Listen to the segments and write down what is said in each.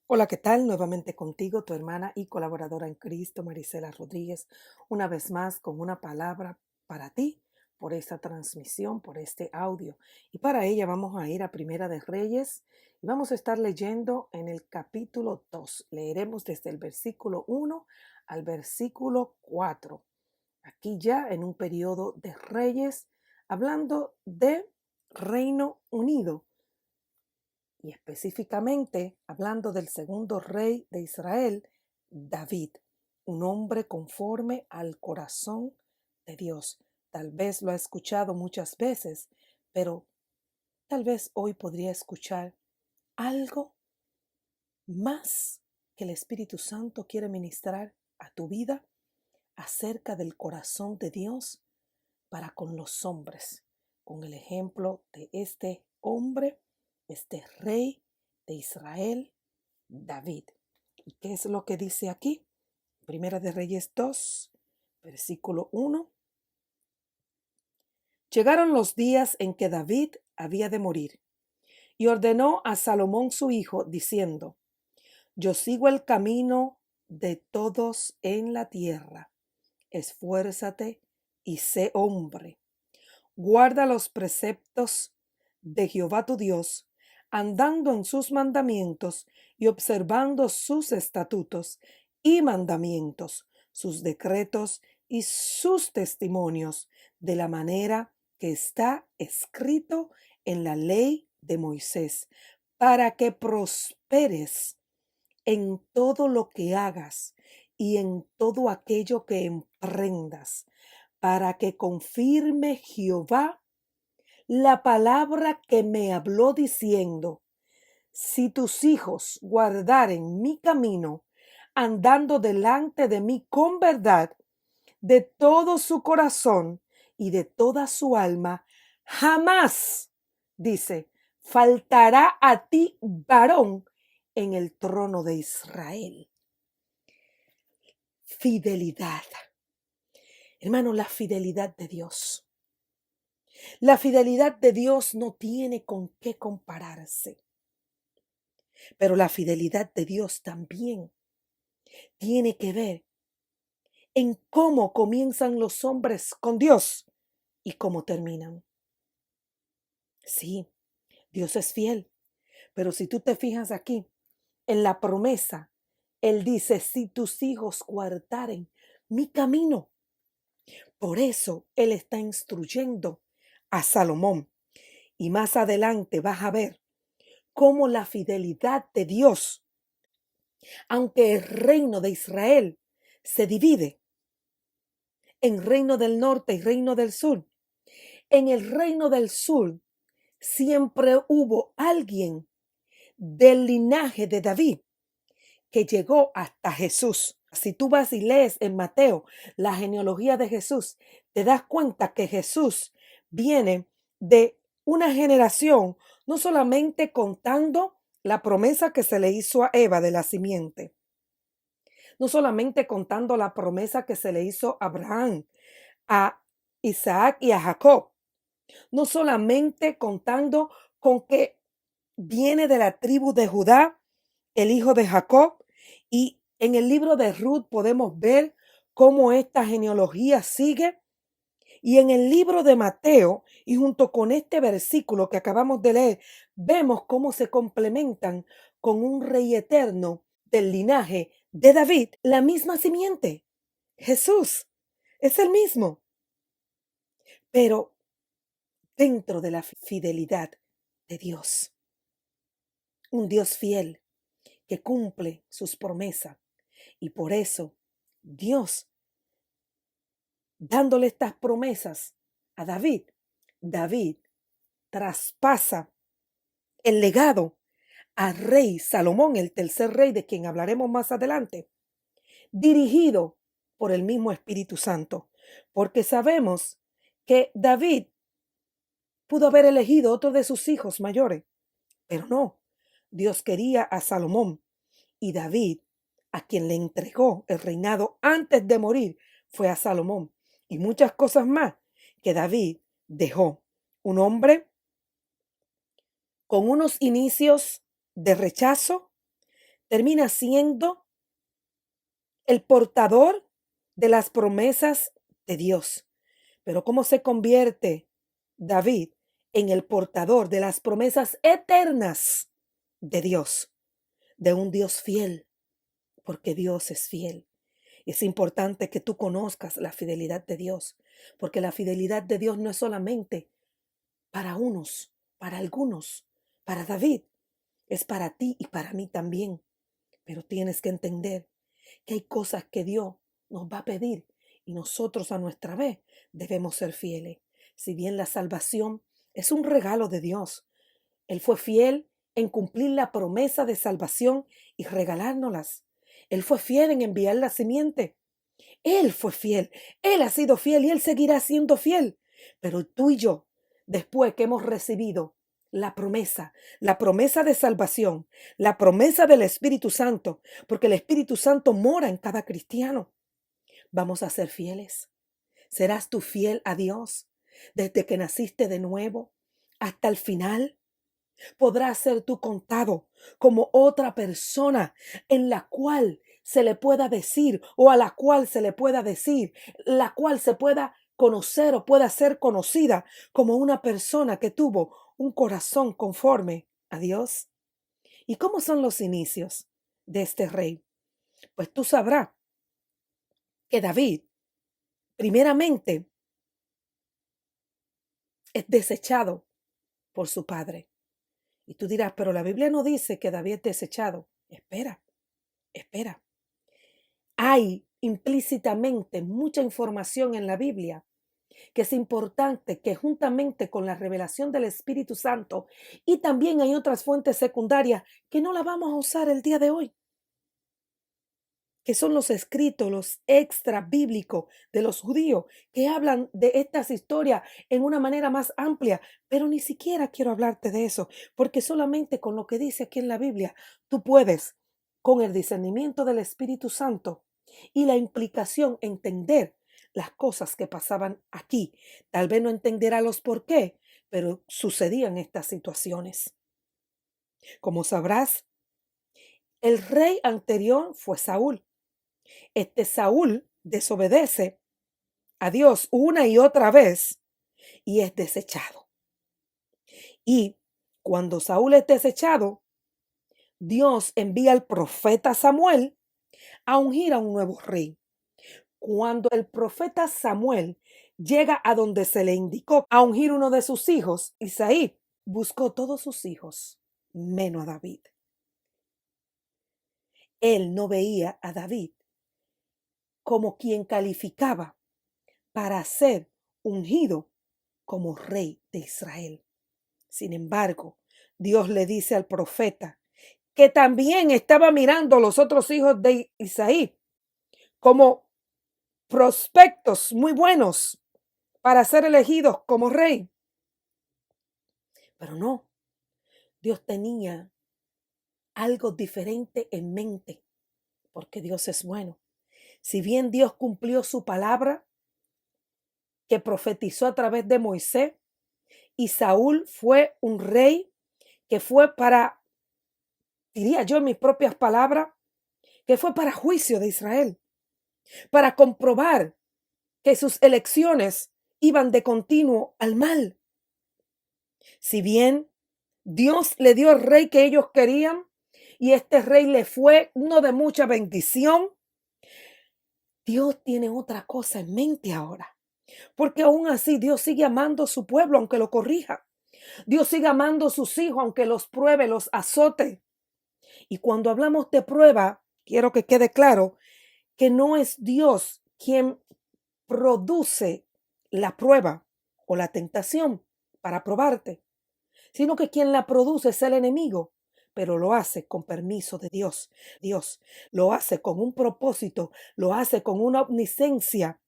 Hola, ¿qué tal? Nuevamente contigo, tu hermana y colaboradora en Cristo, Marisela Rodríguez, una vez más con una palabra para ti por esta transmisión, por este audio. Y para ella vamos a ir a Primera de Reyes y vamos a estar leyendo en el capítulo 2. Leeremos desde el versículo 1 al versículo 4. Aquí ya en un periodo de reyes, hablando de Reino Unido y específicamente hablando del segundo rey de Israel, David, un hombre conforme al corazón de Dios. Tal vez lo ha escuchado muchas veces, pero tal vez hoy podría escuchar algo más que el Espíritu Santo quiere ministrar a tu vida acerca del corazón de Dios para con los hombres, con el ejemplo de este hombre, este rey de Israel, David. ¿Y qué es lo que dice aquí? Primera de Reyes 2, versículo 1. Llegaron los días en que David había de morir, y ordenó a Salomón su hijo, diciendo: Yo sigo el camino de todos en la tierra. Esfuérzate y sé hombre. Guarda los preceptos de Jehová tu Dios, andando en sus mandamientos y observando sus estatutos y mandamientos, sus decretos y sus testimonios, de la manera que está escrito en la ley de Moisés, para que prosperes en todo lo que hagas y en todo aquello que emprendas, para que confirme Jehová la palabra que me habló diciendo: si tus hijos guardaren mi camino, andando delante de mí con verdad, de todo su corazón y de toda su alma, jamás, dice, faltará a ti varón en el trono de Israel. Fidelidad. Hermano, la fidelidad de Dios. La fidelidad de Dios no tiene con qué compararse, pero la fidelidad de Dios también tiene que ver en cómo comienzan los hombres con Dios y cómo terminan. Sí, Dios es fiel, pero si tú te fijas aquí en la promesa, Él dice: si tus hijos guardaren mi camino. Por eso Él está instruyendo a Salomón. Y más adelante vas a ver cómo la fidelidad de Dios, aunque el reino de Israel se divide en reino del norte y reino del sur, en el reino del sur siempre hubo alguien del linaje de David que llegó hasta Jesús. Si tú vas y lees en Mateo la genealogía de Jesús, te das cuenta que Jesús viene de una generación, no solamente contando la promesa que se le hizo a Eva de la simiente, no solamente contando la promesa que se le hizo a Abraham, a Isaac y a Jacob, no solamente contando con que viene de la tribu de Judá, el hijo de Jacob, y en el libro de Ruth podemos ver cómo esta genealogía sigue. Y en el libro de Mateo, y junto con este versículo que acabamos de leer, vemos cómo se complementan con un rey eterno del linaje de David, la misma simiente. Jesús es el mismo, pero dentro de la fidelidad de Dios. Un Dios fiel que cumple sus promesas. Y por eso Dios, dándole estas promesas a David, David traspasa el legado al rey Salomón, el tercer rey de quien hablaremos más adelante, dirigido por el mismo Espíritu Santo. Porque sabemos que David pudo haber elegido otro de sus hijos mayores, pero no. Dios quería a Salomón, y David, a quien le entregó el reinado antes de morir, fue a Salomón. Y muchas cosas más que David dejó. Un hombre con unos inicios de rechazo, termina siendo el portador de las promesas de Dios. Pero ¿cómo se convierte David en el portador de las promesas eternas de Dios, de un Dios fiel? Porque Dios es fiel. Es importante que tú conozcas la fidelidad de Dios, porque la fidelidad de Dios no es solamente para unos, para algunos, para David, es para ti y para mí también. Pero tienes que entender que hay cosas que Dios nos va a pedir y nosotros a nuestra vez debemos ser fieles. Si bien la salvación es un regalo de Dios, Él fue fiel en cumplir la promesa de salvación y regalárnoslas. Él fue fiel en enviar la simiente. Él fue fiel, Él ha sido fiel y Él seguirá siendo fiel. Pero tú y yo, después que hemos recibido la promesa de salvación, la promesa del Espíritu Santo, porque el Espíritu Santo mora en cada cristiano, vamos a ser fieles. ¿Serás tú fiel a Dios desde que naciste de nuevo hasta el final? ¿Podrás ser tú contado como otra persona en la cual se le pueda decir o a la cual se le pueda decir, la cual se pueda conocer o pueda ser conocida como una persona que tuvo un corazón conforme a Dios? ¿Y cómo son los inicios de este rey? Pues tú sabrás que David, primeramente, es desechado por su padre. Y tú dirás, pero la Biblia no dice que David es desechado. Espera, espera. Hay implícitamente mucha información en la Biblia que es importante que juntamente con la revelación del Espíritu Santo y también hay otras fuentes secundarias que no las vamos a usar el día de hoy, que son los escritos, los extra bíblicos de los judíos que hablan de estas historias en una manera más amplia, pero ni siquiera quiero hablarte de eso, porque solamente con lo que dice aquí en la Biblia tú puedes, con el discernimiento del Espíritu Santo y la implicación, entender las cosas que pasaban aquí. Tal vez no entenderá los por qué, pero sucedían estas situaciones. Como sabrás, el rey anterior fue Saúl. Este Saúl desobedece a Dios una y otra vez y es desechado. Y cuando Saúl es desechado, Dios envía al profeta Samuel a ungir a un nuevo rey. Cuando el profeta Samuel llega a donde se le indicó a ungir uno de sus hijos, Isaí buscó todos sus hijos, menos a David. Él no veía a David como quien calificaba para ser ungido como rey de Israel. Sin embargo, Dios le dice al profeta que también estaba mirando a los otros hijos de Isaí como prospectos muy buenos para ser elegidos como rey. Pero no, Dios tenía algo diferente en mente, porque Dios es bueno. Si bien Dios cumplió su palabra que profetizó a través de Moisés, y Saúl fue un rey que fue para, diría yo en mis propias palabras, que fue para juicio de Israel, para comprobar que sus elecciones iban de continuo al mal. Si bien Dios le dio el rey que ellos querían y este rey le fue uno de mucha bendición, Dios tiene otra cosa en mente ahora, porque aún así Dios sigue amando a su pueblo aunque lo corrija. Dios sigue amando a sus hijos aunque los pruebe, los azote. Y cuando hablamos de prueba, quiero que quede claro que no es Dios quien produce la prueba o la tentación para probarte, sino que quien la produce es el enemigo, pero lo hace con permiso de Dios. Dios lo hace con un propósito, lo hace con una omnisciencia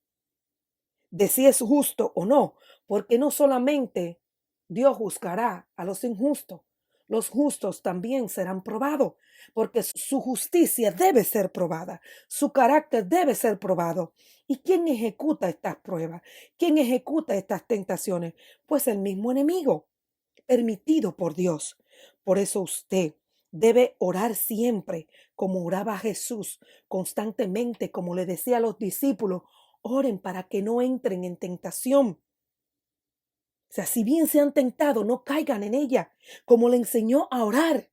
de si es justo o no, porque no solamente Dios juzgará a los injustos, los justos también serán probados, porque su justicia debe ser probada, su carácter debe ser probado. ¿Y quién ejecuta estas pruebas? ¿Quién ejecuta estas tentaciones? Pues el mismo enemigo, permitido por Dios. Por eso usted Debe orar siempre como oraba Jesús, constantemente, como le decía a los discípulos, oren para que no entren en tentación. O sea, si bien sean tentados, no caigan en ella, como le enseñó a orar.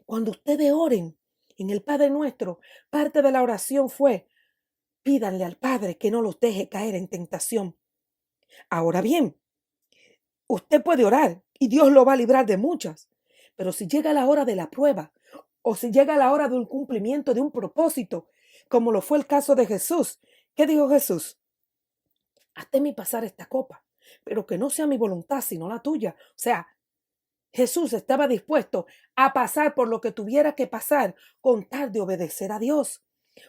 Cuando ustedes oren en el Padre Nuestro, parte de la oración fue, pídanle al Padre que no los deje caer en tentación. Ahora bien, usted puede orar y Dios lo va a librar de muchas, pero si llega la hora de la prueba o si llega la hora de un cumplimiento de un propósito, como lo fue el caso de Jesús, ¿qué dijo Jesús? Hazte mi pasar esta copa, pero que no sea mi voluntad sino la tuya. O sea, Jesús estaba dispuesto a pasar por lo que tuviera que pasar con tal de obedecer a Dios.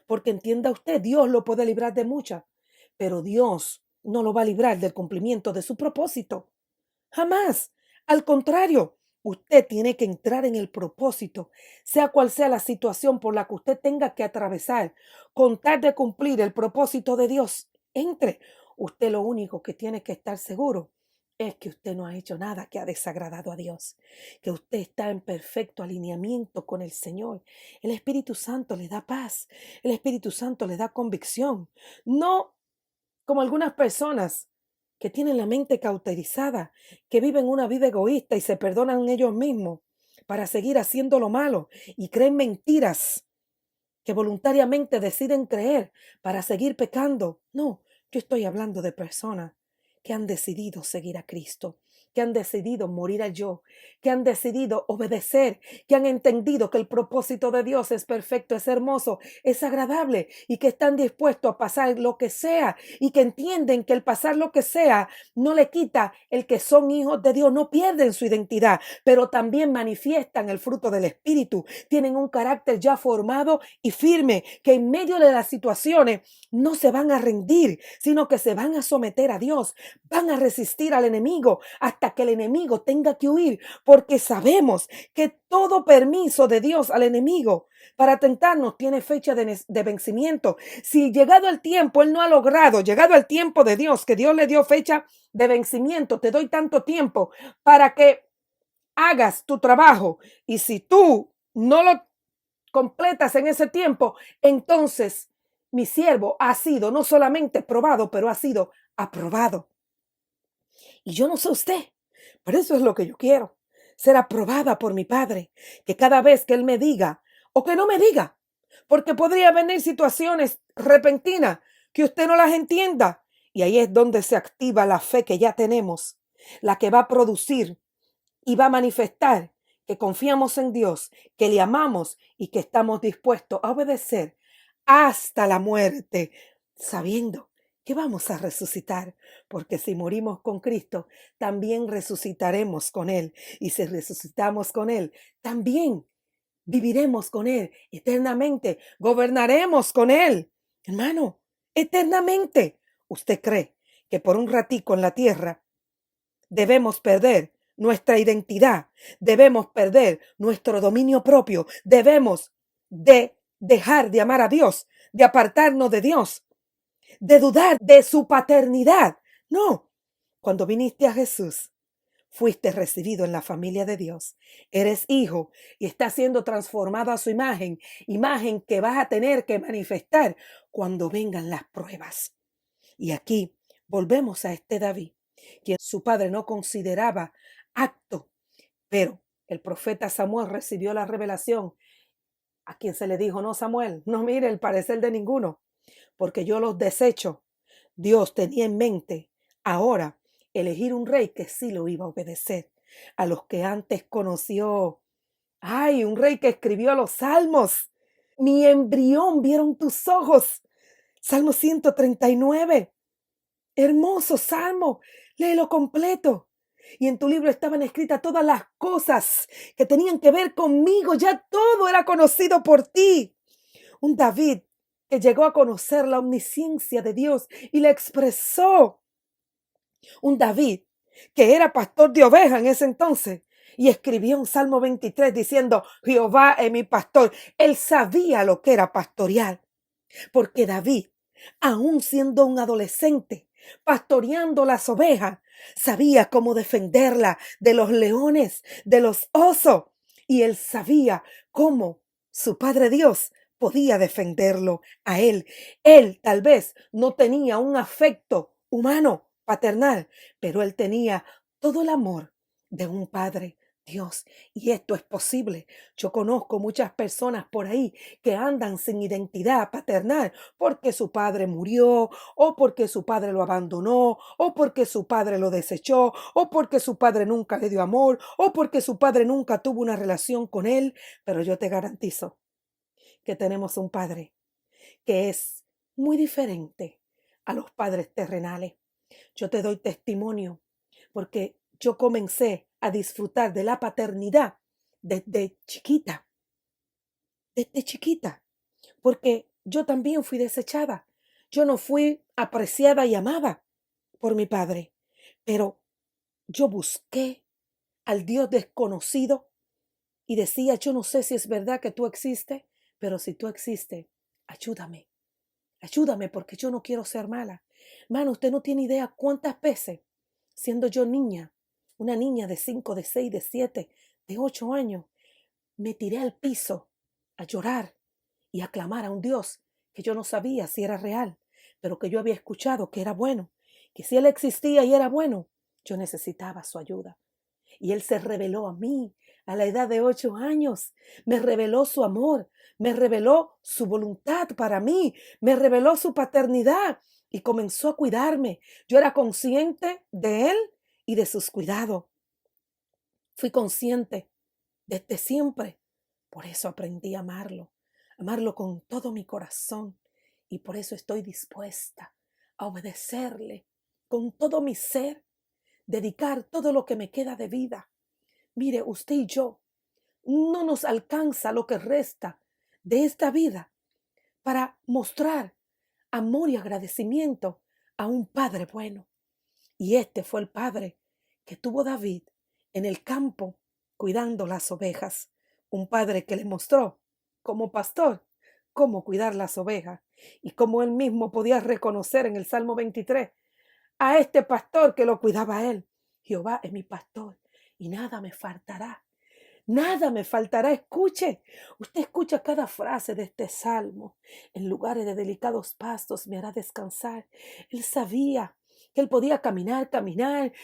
Porque entienda usted, Dios lo puede librar de muchas, pero Dios no lo va a librar del cumplimiento de su propósito. Jamás. Al contrario, usted tiene que entrar en el propósito, sea cual sea la situación por la que usted tenga que atravesar, con tal de cumplir el propósito de Dios. Entre. Usted lo único que tiene que estar seguro es que usted no ha hecho nada que ha desagradado a Dios, que usted está en perfecto alineamiento con el Señor. El Espíritu Santo le da paz, el Espíritu Santo le da convicción. No como algunas personas que tienen la mente cauterizada, que viven una vida egoísta y se perdonan ellos mismos para seguir haciendo lo malo y creen mentiras que voluntariamente deciden creer para seguir pecando. No, yo estoy hablando de personas que han decidido seguir a Cristo, que han decidido morir al yo, que han decidido obedecer, que han entendido que el propósito de Dios es perfecto, es hermoso, es agradable y que están dispuestos a pasar lo que sea y que entienden que el pasar lo que sea no le quita el que son hijos de Dios, no pierden su identidad, pero también manifiestan el fruto del Espíritu, tienen un carácter ya formado y firme, que en medio de las situaciones no se van a rendir, sino que se van a someter a Dios, van a resistir al enemigo hasta que el enemigo tenga que huir, porque sabemos que todo permiso de Dios al enemigo para tentarnos tiene fecha de vencimiento. Si llegado el tiempo, él no ha logrado, llegado el tiempo de Dios, que Dios le dio fecha de vencimiento, te doy tanto tiempo para que hagas tu trabajo. Y si tú no lo completas en ese tiempo, entonces mi siervo ha sido no solamente probado, pero ha sido aprobado. Y yo no sé usted, pero eso es lo que yo quiero, ser aprobada por mi Padre, que cada vez que Él me diga o que no me diga, porque podría venir situaciones repentinas que usted no las entienda. Y ahí es donde se activa la fe que ya tenemos, la que va a producir y va a manifestar que confiamos en Dios, que le amamos y que estamos dispuestos a obedecer hasta la muerte, sabiendo que vamos a resucitar, porque si morimos con Cristo, también resucitaremos con Él. Y si resucitamos con Él, también viviremos con Él eternamente, gobernaremos con Él. Hermano, eternamente. ¿Usted cree que por un ratico en la tierra debemos perder nuestra identidad, debemos perder nuestro dominio propio, debemos de dejar de amar a Dios, de apartarnos de Dios, de dudar de su paternidad? No, cuando viniste a Jesús, fuiste recibido en la familia de Dios. Eres hijo y estás siendo transformado a su imagen, imagen que vas a tener que manifestar cuando vengan las pruebas. Y aquí volvemos a este David, quien su padre no consideraba apto, pero el profeta Samuel recibió la revelación, a quien se le dijo: no, Samuel, no mire el parecer de ninguno, porque yo los desecho. Dios tenía en mente ahora elegir un rey que sí lo iba a obedecer a los que antes conoció. Ay, un rey que escribió los salmos. Mi embrión vieron tus ojos. Salmo 139. Hermoso salmo, léelo completo. Y en tu libro estaban escritas todas las cosas que tenían que ver conmigo. Ya todo era conocido por ti. Un David que llegó a conocer la omnisciencia de Dios y la expresó. Un David que era pastor de ovejas en ese entonces y escribió un Salmo 23 diciendo: Jehová es mi pastor. Él sabía lo que era pastorear, porque David, aún siendo un adolescente, pastoreando las ovejas, sabía cómo defenderla de los leones, de los osos. Y él sabía cómo su Padre Dios podía defenderlo a él. Él tal vez no tenía un afecto humano, paternal, pero él tenía todo el amor de un Padre Dios. Y esto es posible. Yo conozco muchas personas por ahí que andan sin identidad paternal porque su padre murió, o porque su padre lo abandonó, o porque su padre lo desechó, o porque su padre nunca le dio amor, o porque su padre nunca tuvo una relación con él. Pero yo te garantizo que tenemos un padre que es muy diferente a los padres terrenales. Yo te doy testimonio porque yo comencé a disfrutar de la paternidad desde chiquita, porque yo también fui desechada. Yo no fui apreciada y amada por mi padre, pero yo busqué al Dios desconocido y decía, yo no sé si es verdad que tú existes, pero si tú existes, ayúdame, ayúdame porque yo no quiero ser mala. Mano, usted no tiene idea cuántas veces, siendo yo niña, una niña de 5, de 6, de 7, de 8 años, me tiré al piso a llorar y a clamar a un Dios que yo no sabía si era real, pero que yo había escuchado que era bueno, que si Él existía y era bueno, yo necesitaba su ayuda. Y Él se reveló a mí a la edad de 8 años. Me reveló su amor, me reveló su voluntad para mí, me reveló su paternidad y comenzó a cuidarme. Yo era consciente de Él y de sus cuidados. Fui consciente desde siempre. Por eso aprendí a amarlo con todo mi corazón. Y por eso estoy dispuesta a obedecerle con todo mi ser, dedicar todo lo que me queda de vida. Mire, usted y yo, no nos alcanza lo que resta de esta vida para mostrar amor y agradecimiento a un Padre bueno. Y este fue el Padre que tuvo David en el campo cuidando las ovejas. Un Padre que le mostró como pastor cómo cuidar las ovejas y cómo él mismo podía reconocer en el Salmo 23 a este pastor que lo cuidaba a él. Jehová es mi pastor y nada me faltará. Nada me faltará. Escuche, usted escucha cada frase de este salmo. En lugares de delicados pastos me hará descansar. Él sabía que él podía caminar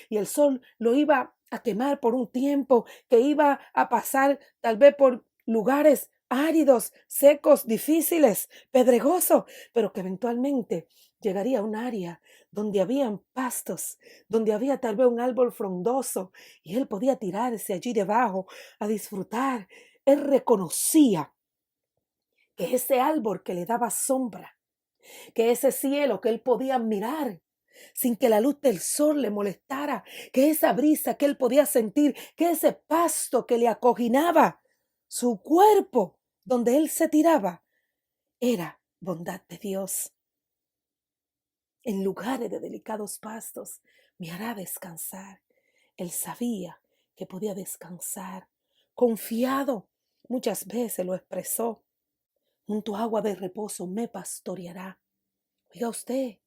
y el sol lo iba a quemar por un tiempo, que iba a pasar tal vez por lugares áridos, secos, difíciles, pedregosos, pero que eventualmente llegaría a un área donde habían pastos, donde había tal vez un árbol frondoso y él podía tirarse allí debajo a disfrutar. Él reconocía que ese árbol que le daba sombra, que ese cielo que él podía mirar sin que la luz del sol le molestara, que esa brisa que él podía sentir, que ese pasto que le acoginaba su cuerpo donde él se tiraba, era bondad de Dios. En lugares de delicados pastos me hará descansar. Él sabía que podía descansar. Confiado, muchas veces lo expresó. Junto a agua de reposo me pastoreará. Oiga usted,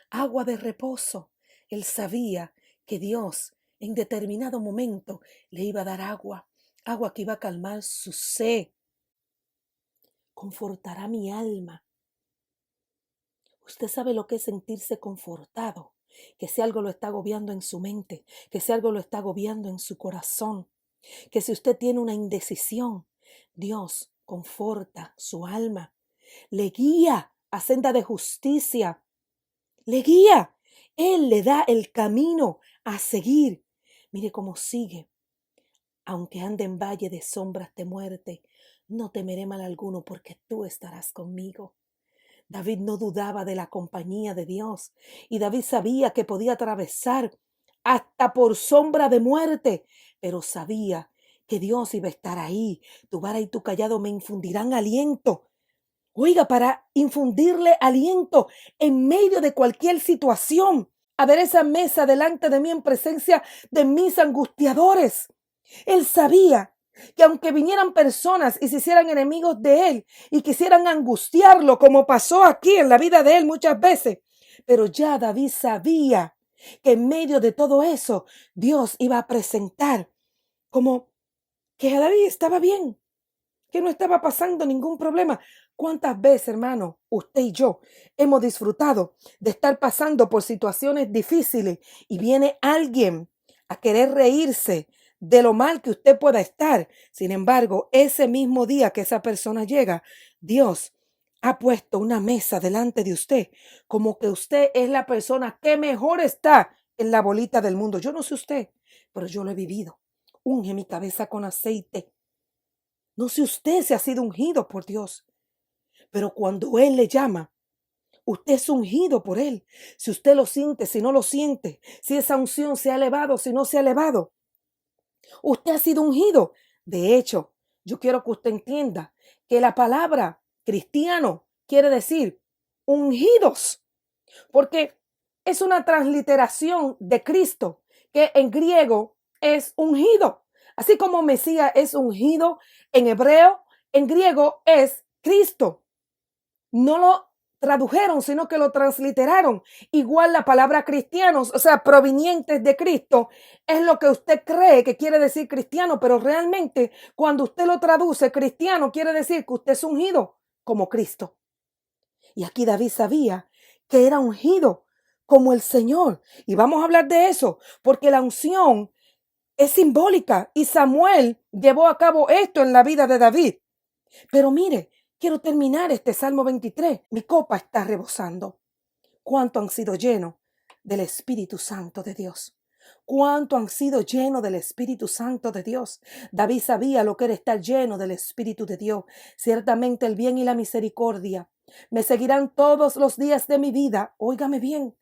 agua de reposo. Él sabía que Dios en determinado momento le iba a dar agua, agua que iba a calmar su sed. Confortará mi alma. Usted sabe lo que es sentirse confortado, que si algo lo está agobiando en su mente, que si algo lo está agobiando en su corazón, que si usted tiene una indecisión, Dios conforta su alma, le guía a senda de justicia, le guía, Él le da el camino a seguir. Mire cómo sigue. Aunque ande en valle de sombras de muerte, no temeré mal alguno porque tú estarás conmigo. David no dudaba de la compañía de Dios y David sabía que podía atravesar hasta por sombra de muerte, pero sabía que Dios iba a estar ahí. Tu vara y tu callado me infundirán aliento. Oiga, para infundirle aliento en medio de cualquier situación. A ver esa mesa delante de mí en presencia de mis angustiadores. Él sabía que aunque vinieran personas y se hicieran enemigos de él y quisieran angustiarlo, como pasó aquí en la vida de él muchas veces, pero ya David sabía que en medio de todo eso Dios iba a presentar como que David estaba bien, que no estaba pasando ningún problema. ¿Cuántas veces, hermano, usted y yo hemos disfrutado de estar pasando por situaciones difíciles y viene alguien a querer reírse de lo mal que usted pueda estar? Sin embargo, ese mismo día que esa persona llega, Dios ha puesto una mesa delante de usted, como que usted es la persona que mejor está en la bolita del mundo. Yo no sé usted, pero yo lo he vivido. Unge mi cabeza con aceite. No sé usted si ha sido ungido por Dios, pero cuando Él le llama, usted es ungido por Él. Si usted lo siente, si no lo siente, si esa unción se ha elevado, si no se ha elevado, usted ha sido ungido. De hecho, yo quiero que usted entienda que la palabra cristiano quiere decir ungidos, porque es una transliteración de Cristo, que en griego es ungido. Así como Mesías es ungido en hebreo, en griego es Cristo. No lo tradujeron, sino que lo transliteraron. Igual la palabra cristianos, o sea, provenientes de Cristo, es lo que usted cree que quiere decir cristiano, pero realmente cuando usted lo traduce, cristiano quiere decir que usted es ungido como Cristo. Y aquí David sabía que era ungido como el Señor. Y vamos a hablar de eso, porque la unción es simbólica y Samuel llevó a cabo esto en la vida de David. Pero mire, quiero terminar este Salmo 23. Mi copa está rebosando. ¿Cuánto han sido llenos del Espíritu Santo de Dios? ¿Cuánto han sido llenos del Espíritu Santo de Dios? David sabía lo que era estar lleno del Espíritu de Dios. Ciertamente el bien y la misericordia me seguirán todos los días de mi vida. Óigame bien,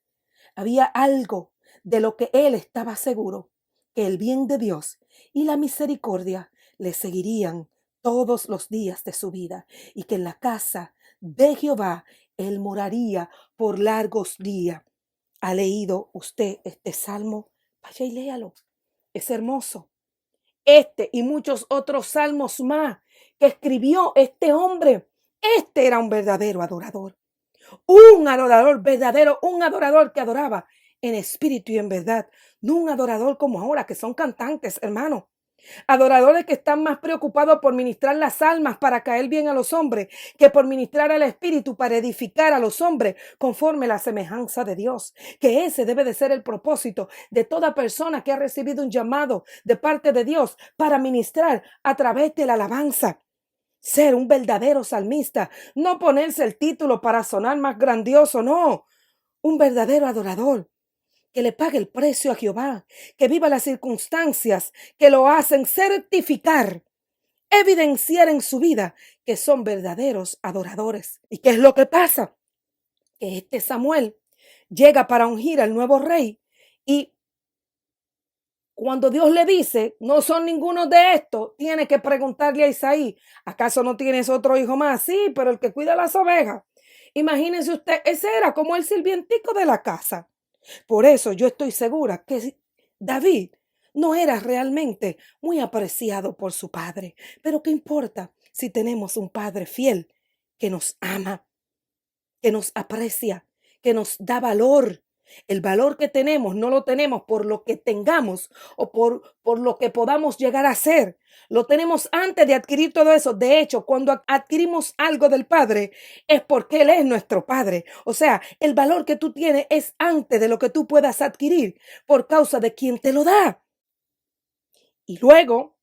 había algo de lo que él estaba seguro, que el bien de Dios y la misericordia le seguirían todos los días de su vida y que en la casa de Jehová él moraría por largos días. ¿Ha leído usted este salmo? Vaya y léalo. Es hermoso. Este y muchos otros salmos más que escribió este hombre. Este era un verdadero adorador. Un adorador verdadero, un adorador que adoraba en espíritu y en verdad. No un adorador como ahora, que son cantantes, hermano. Adoradores que están más preocupados por ministrar las almas para caer bien a los hombres que por ministrar al espíritu para edificar a los hombres conforme la semejanza de Dios. Que ese debe de ser el propósito de toda persona que ha recibido un llamado de parte de Dios para ministrar a través de la alabanza. Ser un verdadero salmista, no ponerse el título para sonar más grandioso, no. Un verdadero adorador que le pague el precio a Jehová, que viva las circunstancias que lo hacen certificar, evidenciar en su vida que son verdaderos adoradores. ¿Y qué es lo que pasa? Que este Samuel llega para ungir al nuevo rey y cuando Dios le dice, no son ninguno de estos, tiene que preguntarle a Isaí, ¿acaso no tienes otro hijo más? Sí, pero el que cuida las ovejas. Imagínense usted, ese era como el sirvientico de la casa. Por eso yo estoy segura que David no era realmente muy apreciado por su padre. Pero ¿qué importa si tenemos un padre fiel que nos ama, que nos aprecia, que nos da valor? El valor que tenemos no lo tenemos por lo que tengamos o por lo que podamos llegar a ser. Lo tenemos antes de adquirir todo eso. De hecho, cuando adquirimos algo del Padre es porque Él es nuestro Padre. O sea, el valor que tú tienes es antes de lo que tú puedas adquirir por causa de quien te lo da. Y luego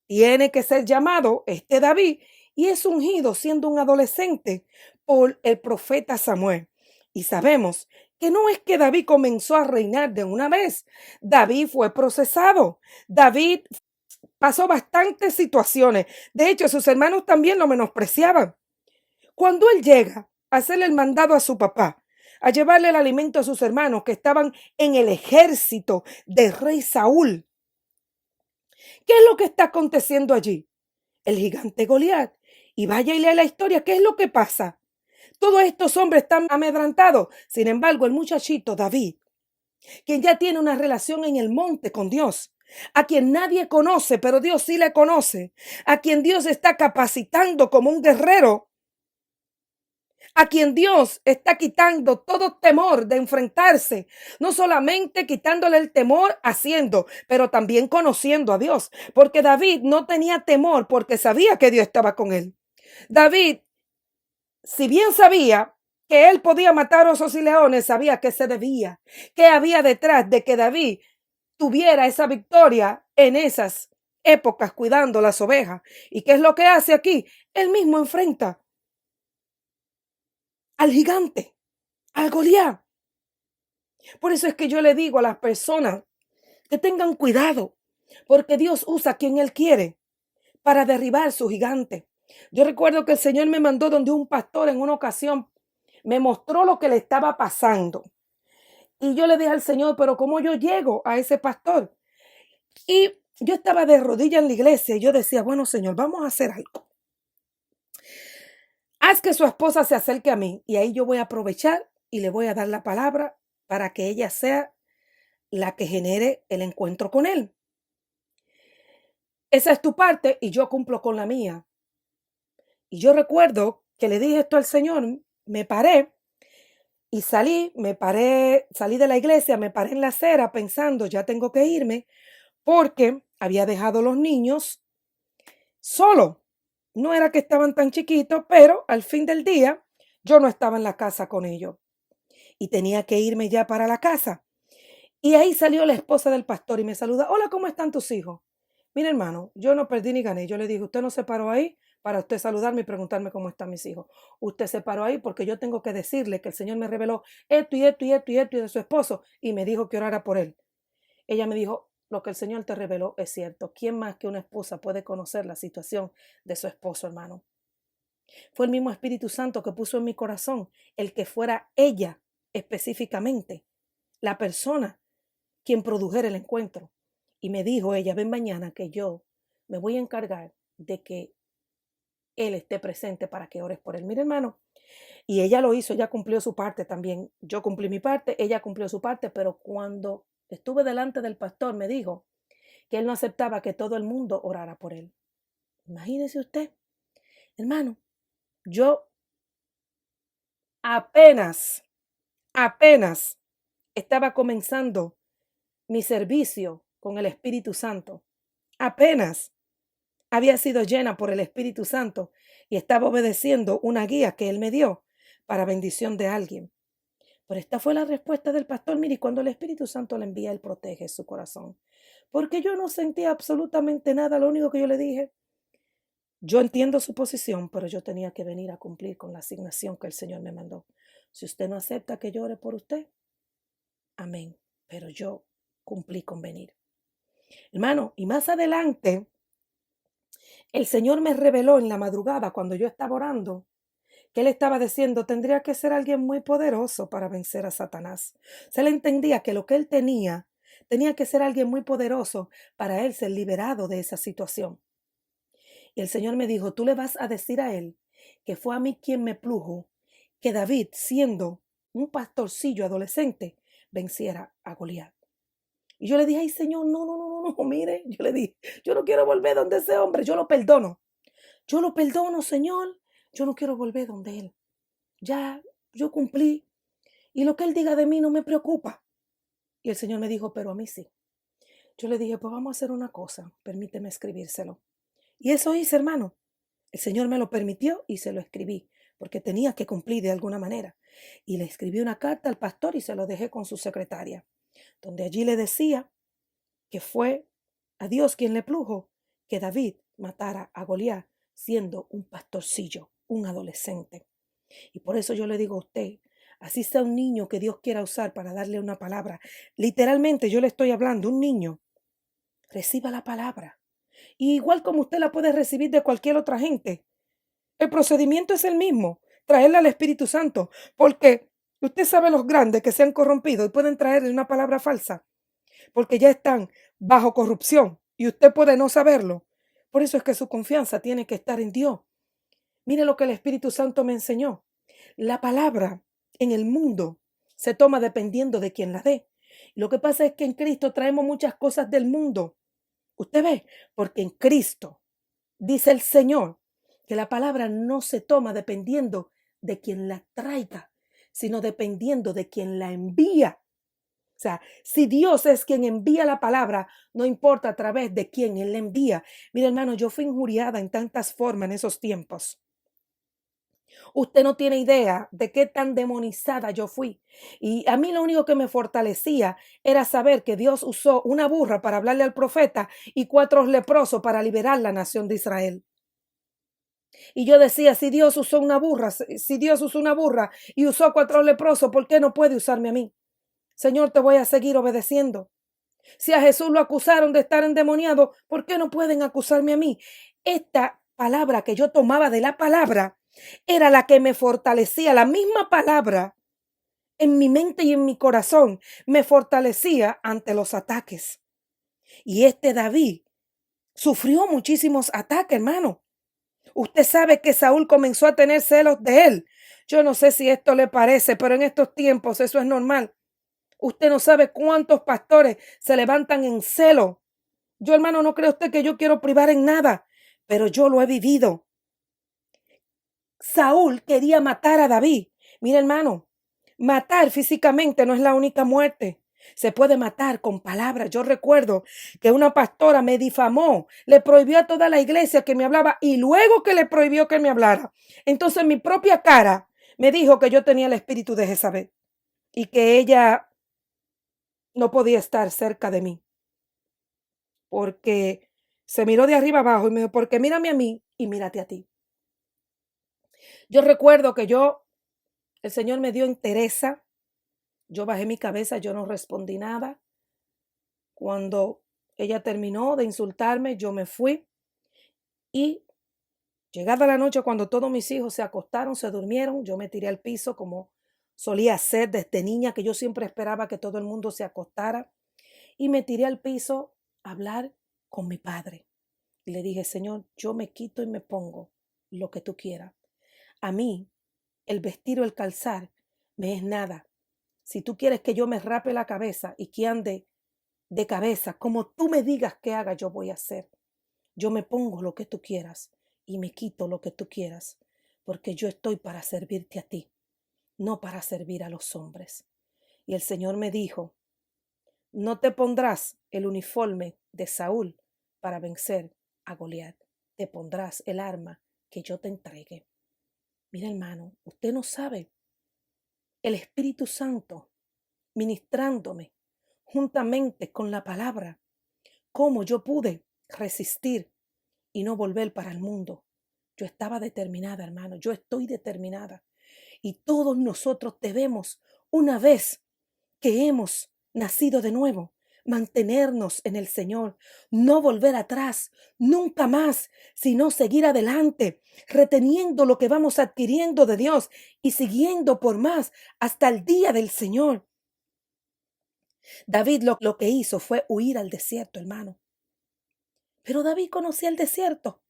tiene que ser llamado este David y es ungido siendo un adolescente por el profeta Samuel. Y sabemos que no es que David comenzó a reinar de una vez. David fue procesado. David pasó bastantes situaciones. De hecho, sus hermanos también lo menospreciaban. Cuando él llega a hacerle el mandado a su papá, a llevarle el alimento a sus hermanos que estaban en el ejército del rey Saúl, ¿qué es lo que está aconteciendo allí? El gigante Goliat. Y vaya y lea la historia, ¿qué es lo que pasa? Todos estos hombres están amedrentados. Sin embargo, el muchachito David, quien ya tiene una relación en el monte con Dios, a quien nadie conoce, pero Dios sí le conoce, a quien Dios está capacitando como un guerrero, a quien Dios está quitando todo temor de enfrentarse, no solamente quitándole el temor haciendo, pero también conociendo a Dios, porque David no tenía temor porque sabía que Dios estaba con él. David, si bien sabía que él podía matar osos y leones, sabía que se debía, que había detrás de que David tuviera esa victoria en esas épocas cuidando las ovejas. ¿Y qué es lo que hace aquí? Él mismo enfrenta al gigante, al Goliat. Por eso es que yo le digo a las personas que tengan cuidado, porque Dios usa a quien Él quiere para derribar su gigante. Yo recuerdo que el Señor me mandó donde un pastor en una ocasión me mostró lo que le estaba pasando. Y yo le dije al Señor, pero ¿cómo yo llego a ese pastor? Y yo estaba de rodillas en la iglesia y yo decía, bueno, Señor, vamos a hacer algo. Haz que su esposa se acerque a mí y ahí yo voy a aprovechar y le voy a dar la palabra para que ella sea la que genere el encuentro con él. Esa es tu parte y yo cumplo con la mía. Y yo recuerdo que le dije esto al Señor, me paré y salí de la iglesia, me paré en la acera pensando, ya tengo que irme porque había dejado los niños solo. No era que estaban tan chiquitos, pero al fin del día yo no estaba en la casa con ellos y tenía que irme ya para la casa. Y ahí salió la esposa del pastor y me saluda. Hola, ¿cómo están tus hijos? Mira, hermano, yo no perdí ni gané. Yo le dije, usted no se paró ahí para usted saludarme y preguntarme cómo están mis hijos. Usted se paró ahí porque yo tengo que decirle que el Señor me reveló esto y esto y esto y esto y de su esposo y me dijo que orara por él. Ella me dijo, lo que el Señor te reveló es cierto. ¿Quién más que una esposa puede conocer la situación de su esposo, hermano? Fue el mismo Espíritu Santo que puso en mi corazón el que fuera ella específicamente, la persona quien produjera el encuentro. Y me dijo ella, ven mañana que yo me voy a encargar de que él esté presente para que ores por él. Mira, hermano, y ella lo hizo, ella cumplió su parte también. Yo cumplí mi parte, ella cumplió su parte, pero cuando estuve delante del pastor me dijo que él no aceptaba que todo el mundo orara por él. Imagínese usted, hermano, yo apenas, apenas estaba comenzando mi servicio con el Espíritu Santo. Apenas había sido llena por el Espíritu Santo y estaba obedeciendo una guía que él me dio para bendición de alguien. Pero esta fue la respuesta del pastor. Mire, cuando el Espíritu Santo le envía, él protege su corazón. Porque yo no sentía absolutamente nada. Lo único que yo le dije, yo entiendo su posición, pero yo tenía que venir a cumplir con la asignación que el Señor me mandó. Si usted no acepta que llore por usted, amén. Pero yo cumplí con venir. Hermano, y más adelante, el Señor me reveló en la madrugada cuando yo estaba orando que él estaba diciendo, tendría que ser alguien muy poderoso para vencer a Satanás. Se le entendía que lo que él tenía que ser alguien muy poderoso para él ser liberado de esa situación. Y el Señor me dijo, tú le vas a decir a él que fue a mí quien me plujo que David, siendo un pastorcillo adolescente, venciera a Goliat. Y yo le dije, ay Señor, no, no, no, no, no, mire, yo le dije, yo no quiero volver donde ese hombre, yo lo perdono. Yo lo perdono, Señor, yo no quiero volver donde él. Ya, yo cumplí. Y lo que él diga de mí no me preocupa. Y el Señor me dijo, pero a mí sí. Yo le dije, pues vamos a hacer una cosa, permíteme escribírselo. Y eso hice, hermano. El Señor me lo permitió y se lo escribí, porque tenía que cumplir de alguna manera. Y le escribí una carta al pastor y se lo dejé con su secretaria, donde allí le decía que fue a Dios quien le plujo que David matara a Goliat siendo un pastorcillo, un adolescente. Y por eso yo le digo a usted, así sea un niño que Dios quiera usar para darle una palabra, literalmente yo le estoy hablando, un niño, reciba la palabra. Y igual como usted la puede recibir de cualquier otra gente, el procedimiento es el mismo, traerle al Espíritu Santo, porque usted sabe los grandes que se han corrompido y pueden traerle una palabra falsa, porque ya están bajo corrupción y usted puede no saberlo. Por eso es que su confianza tiene que estar en Dios. Mire lo que el Espíritu Santo me enseñó. La palabra en el mundo se toma dependiendo de quién la dé. Lo que pasa es que en Cristo traemos muchas cosas del mundo. Usted ve, porque en Cristo dice el Señor que la palabra no se toma dependiendo de quien la traiga, sino dependiendo de quien la envía. O sea, si Dios es quien envía la palabra, no importa a través de quién Él la envía. Mira, hermano, yo fui injuriada en tantas formas en esos tiempos. Usted no tiene idea de qué tan demonizada yo fui. Y a mí lo único que me fortalecía era saber que Dios usó una burra para hablarle al profeta y 4 leprosos para liberar la nación de Israel. Y yo decía, si Dios usó una burra, si Dios usó una burra y usó 4 leprosos, ¿por qué no puede usarme a mí? Señor, te voy a seguir obedeciendo. Si a Jesús lo acusaron de estar endemoniado, ¿por qué no pueden acusarme a mí? Esta palabra que yo tomaba de la palabra era la que me fortalecía. La misma palabra en mi mente y en mi corazón me fortalecía ante los ataques. Y este David sufrió muchísimos ataques, hermano. Usted sabe que Saúl comenzó a tener celos de él. Yo no sé si esto le parece, pero en estos tiempos eso es normal. Usted no sabe cuántos pastores se levantan en celo. Yo, hermano, no cree usted que yo quiero privar en nada, pero yo lo he vivido. Saúl quería matar a David. Mira, hermano, matar físicamente no es la única muerte. Se puede matar con palabras. Yo recuerdo que una pastora me difamó, le prohibió a toda la iglesia que me hablaba y luego que le prohibió que me hablara. Entonces mi propia cara me dijo que yo tenía el espíritu de Jezabel y que ella no podía estar cerca de mí. Porque se miró de arriba abajo y me dijo, porque mírame a mí y mírate a ti. Yo recuerdo que el Señor me dio entereza. Yo bajé mi cabeza, yo no respondí nada. Cuando ella terminó de insultarme, yo me fui y llegada la noche, cuando todos mis hijos se acostaron, se durmieron, yo me tiré al piso como solía hacer desde niña, que yo siempre esperaba que todo el mundo se acostara, y me tiré al piso a hablar con mi padre. Y le dije, Señor, yo me quito y me pongo lo que tú quieras. A mí, el vestir o el calzar me es nada. Si tú quieres que yo me rape la cabeza y que ande de cabeza, como tú me digas que haga, yo voy a hacer. Yo me pongo lo que tú quieras y me quito lo que tú quieras, porque yo estoy para servirte a ti, no para servir a los hombres. Y el Señor me dijo, no te pondrás el uniforme de Saúl para vencer a Goliat, te pondrás el arma que yo te entregue. Mira, hermano, usted no sabe, el Espíritu Santo ministrándome juntamente con la palabra, cómo yo pude resistir y no volver para el mundo. Yo estaba determinada, hermano, yo estoy determinada. Y todos nosotros debemos, una vez que hemos nacido de nuevo, mantenernos en el Señor, no volver atrás, nunca más, sino seguir adelante, reteniendo lo que vamos adquiriendo de Dios y siguiendo por más hasta el día del Señor. David lo que hizo fue huir al desierto, hermano. Pero David conocía el desierto.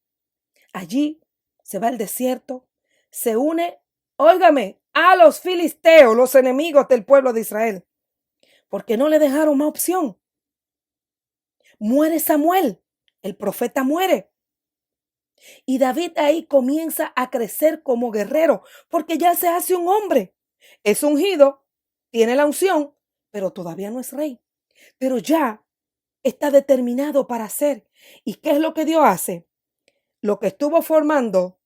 Allí se va al desierto, se une, óigame, a los filisteos, los enemigos del pueblo de Israel, porque no le dejaron más opción. Muere Samuel, el profeta muere. Y David ahí comienza a crecer como guerrero, porque ya se hace un hombre. Es ungido, tiene la unción, pero todavía no es rey. Pero ya está determinado para hacer. ¿Y qué es lo que Dios hace? Lo que estuvo formando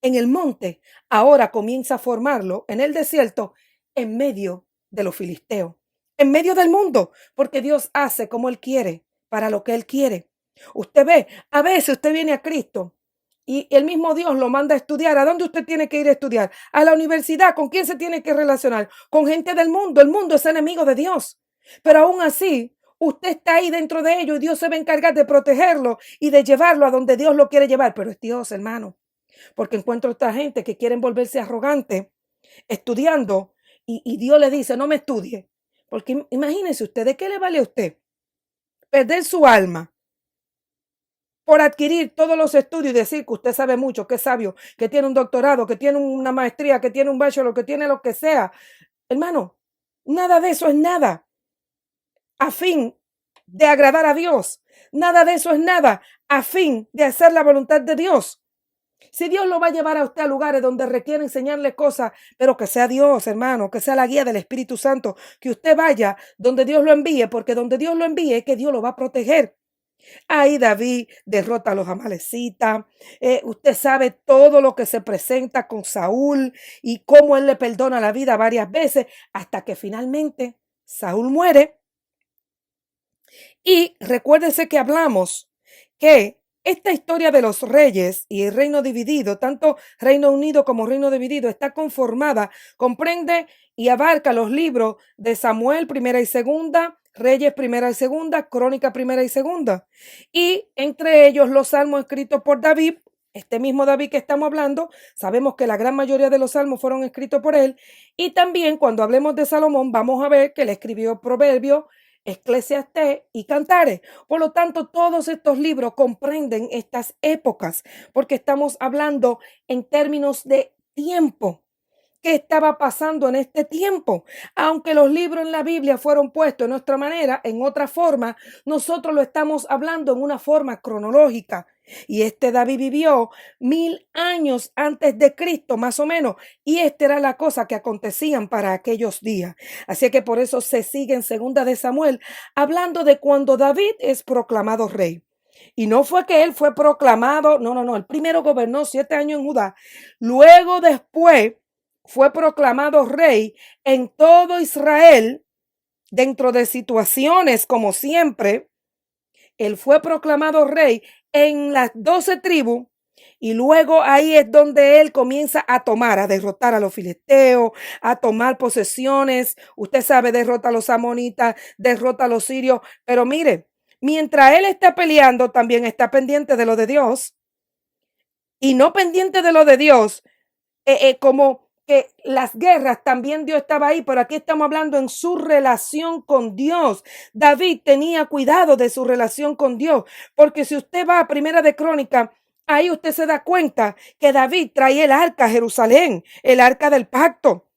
en el monte, ahora comienza a formarlo en el desierto, en medio de los filisteos, en medio del mundo, porque Dios hace como Él quiere, para lo que Él quiere. Usted ve, a veces usted viene a Cristo y el mismo Dios lo manda a estudiar. ¿A dónde usted tiene que ir a estudiar? A la universidad. ¿Con quién se tiene que relacionar? Con gente del mundo. El mundo es enemigo de Dios. Pero aún así, usted está ahí dentro de ello y Dios se va a encargar de protegerlo y de llevarlo a donde Dios lo quiere llevar. Pero es Dios, hermano. Porque encuentro a esta gente que quieren volverse arrogante estudiando y Dios le dice, no me estudie. Porque imagínese usted, ¿de qué le vale a usted perder su alma por adquirir todos los estudios y decir que usted sabe mucho, que es sabio, que tiene un doctorado, que tiene una maestría, que tiene un bachelor, que tiene lo que sea? Hermano, nada de eso es nada a fin de agradar a Dios. Nada de eso es nada a fin de hacer la voluntad de Dios. Si Dios lo va a llevar a usted a lugares donde requiere enseñarle cosas, pero que sea Dios, hermano, que sea la guía del Espíritu Santo, que usted vaya donde Dios lo envíe, porque donde Dios lo envíe es que Dios lo va a proteger. Ahí David derrota a los amalecitas. Usted sabe todo lo que se presenta con Saúl y cómo él le perdona la vida varias veces hasta que finalmente Saúl muere. Y recuérdese que hablamos que esta historia de los reyes y el reino dividido, tanto Reino Unido como Reino dividido, está conformada, comprende y abarca los libros de Samuel primera y segunda, Reyes primera y segunda, Crónica primera y segunda. Y entre ellos los salmos escritos por David, este mismo David que estamos hablando, sabemos que la gran mayoría de los salmos fueron escritos por él. Y también cuando hablemos de Salomón, vamos a ver que él escribió Proverbios, Eclesiastés y Cantares. Por lo tanto, todos estos libros comprenden estas épocas, porque estamos hablando en términos de tiempo. ¿Qué estaba pasando en este tiempo? Aunque los libros en la Biblia fueron puestos de nuestra manera, en otra forma, nosotros lo estamos hablando en una forma cronológica. Y este David vivió 1000 años antes de Cristo, más o menos. Y esta era la cosa que acontecían para aquellos días. Así que por eso se sigue en segunda de Samuel, hablando de cuando David es proclamado rey. Y no fue que él fue proclamado, no. El primero gobernó 7 años en Judá. Luego después fue proclamado rey en todo Israel, dentro de situaciones como siempre. Él fue proclamado rey en las 12 tribus y luego ahí es donde él comienza a derrotar a los filisteos, a tomar posesiones. Usted sabe, derrota a los amonitas, derrota a los sirios. Pero mire, mientras él está peleando, también está pendiente de lo de Dios. Y no pendiente de lo de Dios, como que las guerras también Dios estaba ahí, pero aquí estamos hablando en su relación con Dios. David tenía cuidado de su relación con Dios, porque si usted va a Primera de Crónica, ahí usted se da cuenta que David traía el arca a Jerusalén, el arca del pacto.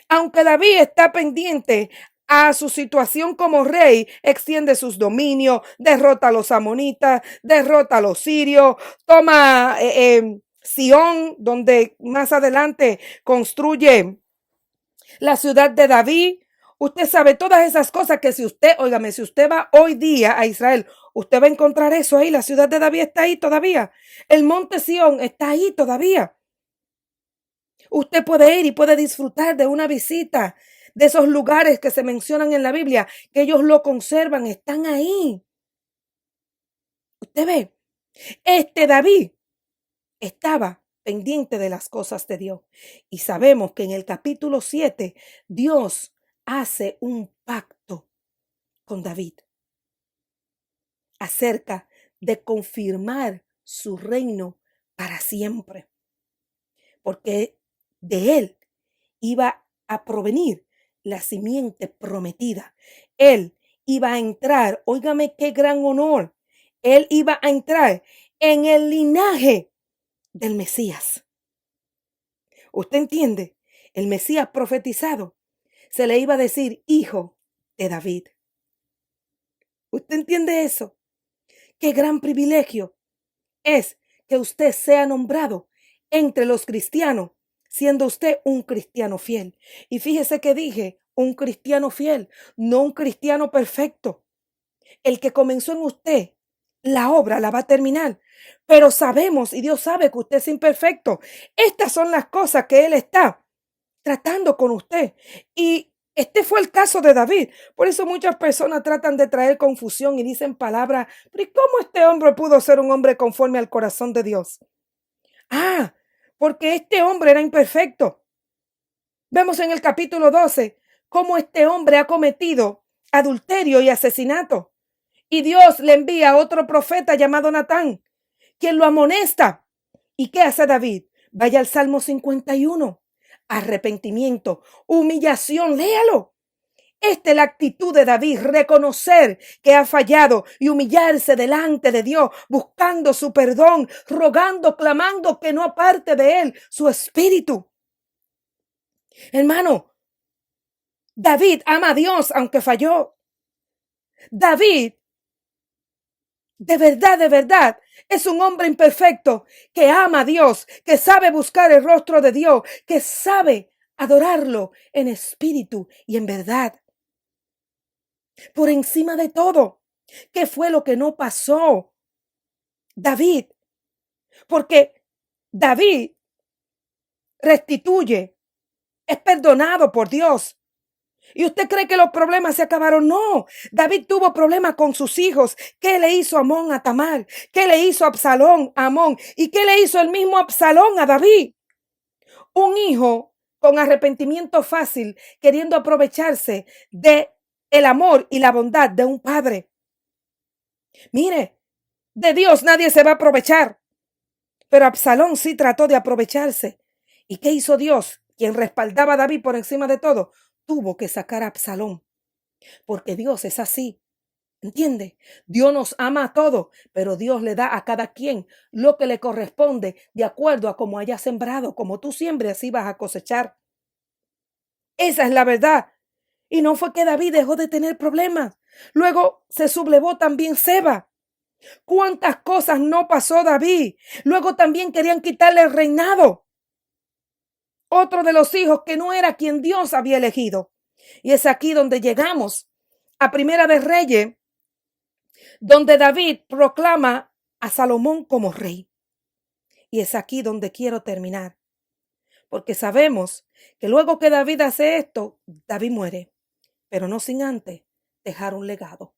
Aunque David está pendiente a su situación como rey, extiende sus dominios, derrota a los amonitas, derrota a los sirios, toma Sión, donde más adelante construye la ciudad de David. Usted sabe todas esas cosas que si usted, óigame, si usted va hoy día a Israel, usted va a encontrar eso ahí. La ciudad de David está ahí todavía. El monte Sión está ahí todavía. Usted puede ir y puede disfrutar de una visita de esos lugares que se mencionan en la Biblia, que ellos lo conservan, están ahí. Usted ve, este David estaba pendiente de las cosas de Dios. Y sabemos que en el capítulo 7, Dios hace un pacto con David acerca de confirmar su reino para siempre. Porque de él iba a provenir la simiente prometida. Él iba a entrar, óigame qué gran honor, él iba a entrar en el linaje del Mesías. ¿Usted entiende? El Mesías profetizado se le iba a decir hijo de David. ¿Usted entiende eso? Qué gran privilegio es que usted sea nombrado entre los cristianos, siendo usted un cristiano fiel. Y fíjese que dije, un cristiano fiel, no un cristiano perfecto. El que comenzó en usted, la obra la va a terminar. Pero sabemos, y Dios sabe que usted es imperfecto. Estas son las cosas que Él está tratando con usted. Y este fue el caso de David. Por eso muchas personas tratan de traer confusión y dicen palabras, pero ¿y cómo este hombre pudo ser un hombre conforme al corazón de Dios? Ah, porque este hombre era imperfecto. Vemos en el capítulo 12 cómo este hombre ha cometido adulterio y asesinato. Y Dios le envía a otro profeta llamado Natán, quien lo amonesta. ¿Y qué hace David? Vaya al Salmo 51. Arrepentimiento, humillación, léalo. Esta es la actitud de David, reconocer que ha fallado y humillarse delante de Dios, buscando su perdón, rogando, clamando que no aparte de él su espíritu. Hermano, David ama a Dios aunque falló. David de verdad, es un hombre imperfecto que ama a Dios, que sabe buscar el rostro de Dios, que sabe adorarlo en espíritu y en verdad. Por encima de todo, ¿qué fue lo que no pasó David? Porque David restituye, es perdonado por Dios. ¿Y usted cree que los problemas se acabaron? No. David tuvo problemas con sus hijos. ¿Qué le hizo Amón a Tamar? ¿Qué le hizo Absalón a Amón? ¿Y qué le hizo el mismo Absalón a David? Un hijo con arrepentimiento fácil, queriendo aprovecharse de el amor y la bondad de un padre. Mire, de Dios nadie se va a aprovechar, pero Absalón sí trató de aprovecharse. ¿Y qué hizo Dios? Quien respaldaba a David por encima de todo, tuvo que sacar a Absalón, porque Dios es así. ¿Entiende? Dios nos ama a todos, pero Dios le da a cada quien lo que le corresponde de acuerdo a como haya sembrado. Como tú siembres, así vas a cosechar. Esa es la verdad. Y no fue que David dejó de tener problemas. Luego se sublevó también Seba. ¿Cuántas cosas no pasó David? Luego también querían quitarle el reinado. Otro de los hijos que no era quien Dios había elegido. Y es aquí donde llegamos a Primera de Reyes, donde David proclama a Salomón como rey. Y es aquí donde quiero terminar, porque sabemos que luego que David hace esto, David muere, pero no sin antes dejar un legado,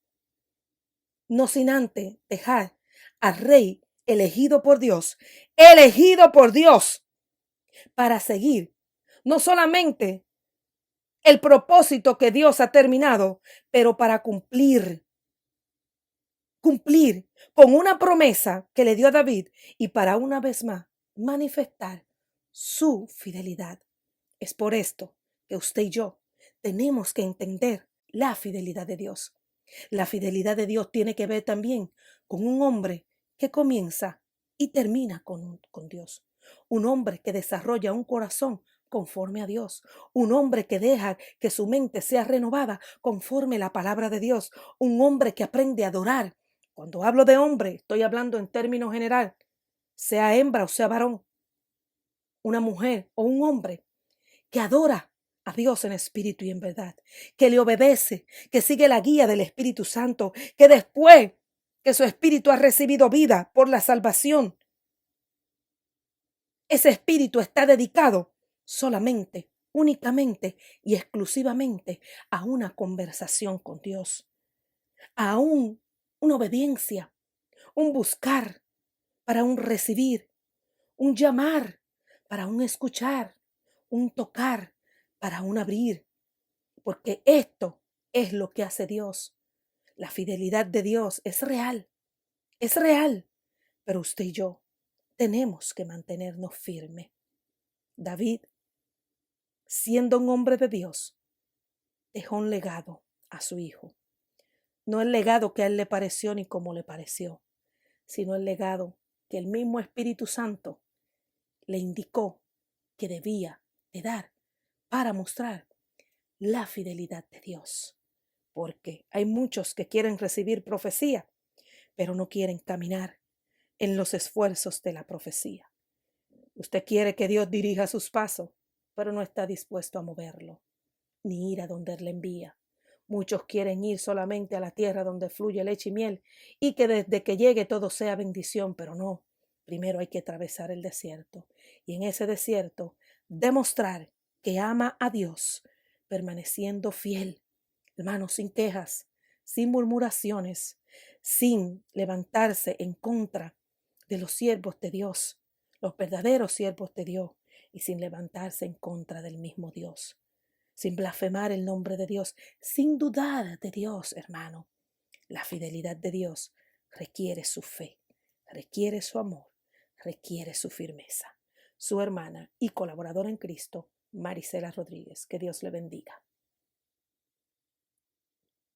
no sin antes dejar al rey elegido por Dios, para seguir no solamente el propósito que Dios ha terminado, pero para cumplir con una promesa que le dio a David y para una vez más manifestar su fidelidad. Es por esto que usted y yo tenemos que entender la fidelidad de Dios. La fidelidad de Dios tiene que ver también con un hombre que comienza y termina con Dios. Un hombre que desarrolla un corazón conforme a Dios. Un hombre que deja que su mente sea renovada conforme a la palabra de Dios. Un hombre que aprende a adorar. Cuando hablo de hombre, estoy hablando en términos general, sea hembra o sea varón, una mujer o un hombre que adora a Dios en espíritu y en verdad, que le obedece, que sigue la guía del Espíritu Santo, que después que su espíritu ha recibido vida por la salvación, ese espíritu está dedicado solamente, únicamente y exclusivamente a una conversación con Dios, a una obediencia, un buscar para un recibir, un llamar para un escuchar, un tocar para un abrir, porque esto es lo que hace Dios. La fidelidad de Dios es real, pero usted y yo tenemos que mantenernos firmes. David, siendo un hombre de Dios, dejó un legado a su hijo. No el legado que a él le pareció ni como le pareció, sino el legado que el mismo Espíritu Santo le indicó que debía de dar para mostrar la fidelidad de Dios. Porque hay muchos que quieren recibir profecía, pero no quieren caminar en los esfuerzos de la profecía. Usted quiere que Dios dirija sus pasos, pero no está dispuesto a moverlo, ni ir a donde Él le envía. Muchos quieren ir solamente a la tierra donde fluye leche y miel y que desde que llegue todo sea bendición, pero no. Primero hay que atravesar el desierto y en ese desierto demostrar que ama a Dios, permaneciendo fiel, hermano, sin quejas, sin murmuraciones, sin levantarse en contra de los siervos de Dios, los verdaderos siervos de Dios, y sin levantarse en contra del mismo Dios, sin blasfemar el nombre de Dios, sin dudar de Dios, hermano. La fidelidad de Dios requiere su fe, requiere su amor, requiere su firmeza. Su hermana y colaboradora en Cristo, Marisela Rodríguez. Que Dios le bendiga.